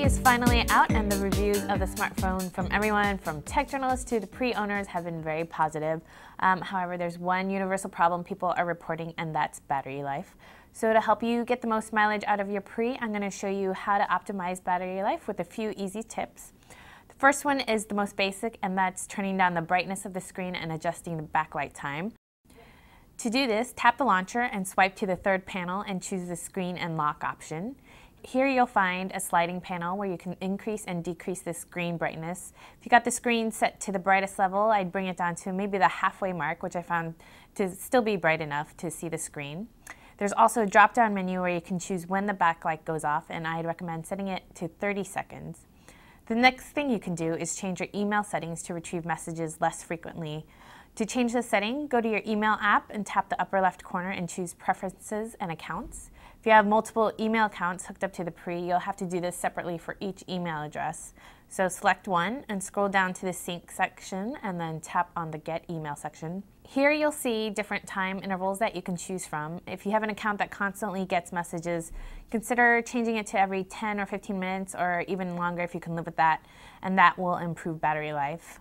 is finally out, and the reviews of the smartphone from everyone from tech journalists to the pre-owners have been very positive. However, there's one universal problem people are reporting, and that's battery life. So to help you get the most mileage out of your Pre, I'm going to show you how to optimize battery life with a few easy tips. The first one is the most basic, and that's turning down the brightness of the screen and adjusting the backlight time. To do this, tap the launcher and swipe to the third panel and choose the screen and lock option. Here you'll find a sliding panel where you can increase and decrease the screen brightness. If you got the screen set to the brightest level, I'd bring it down to maybe the halfway mark, which I found to still be bright enough to see the screen. There's also a drop-down menu where you can choose when the backlight goes off, and I'd recommend setting it to 30 seconds. The next thing you can do is change your email settings to retrieve messages less frequently. To change the setting, go to your email app and tap the upper left corner and choose Preferences and Accounts. If you have multiple email accounts hooked up to the Pre, you'll have to do this separately for each email address. So select one and scroll down to the Sync section and then tap on the Get Email section. Here you'll see different time intervals that you can choose from. If you have an account that constantly gets messages, consider changing it to every 10 or 15 minutes or even longer if you can live with that, and that will improve battery life.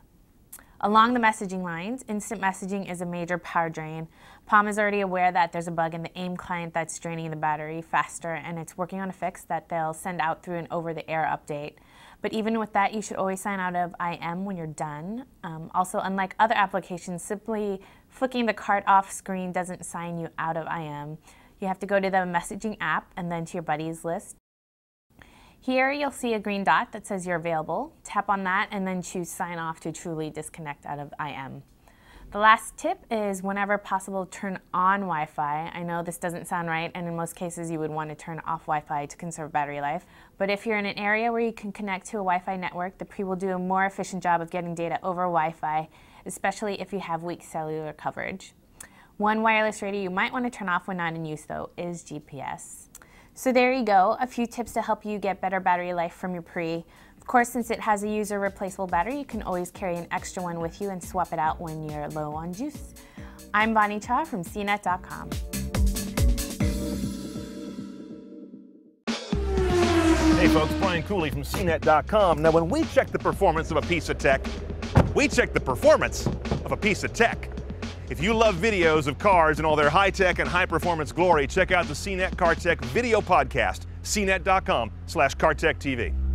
Along the messaging lines, instant messaging is a major power drain. Palm is already aware that there's a bug in the AIM client that's draining the battery faster, and it's working on a fix that they'll send out through an over-the-air update. But even with that, you should always sign out of IM when you're done. Also, unlike other applications, simply flicking the cart off screen doesn't sign you out of IM. You have to go to the messaging app and then to your buddies list. Here you'll see a green dot that says you're available. Tap on that and then choose Sign Off to truly disconnect out of IM. The last tip is whenever possible, turn on Wi-Fi. I know this doesn't sound right, and in most cases you would want to turn off Wi-Fi to conserve battery life. But if you're in an area where you can connect to a Wi-Fi network, the Pre will do a more efficient job of getting data over Wi-Fi, especially if you have weak cellular coverage. One wireless radio you might want to turn off when not in use, though, is GPS. So there you go, a few tips to help you get better battery life from your Pre. Of course, since it has a user replaceable battery, you can always carry an extra one with you and swap it out when you're low on juice. I'm Bonnie Cha from CNET.com. Hey folks, Brian Cooley from CNET.com. Now when we check the performance of a piece of tech, we check the performance of a piece of tech. If you love videos of cars and all their high-tech and high-performance glory, check out the CNET CarTech video podcast, cnet.com/CarTechTV.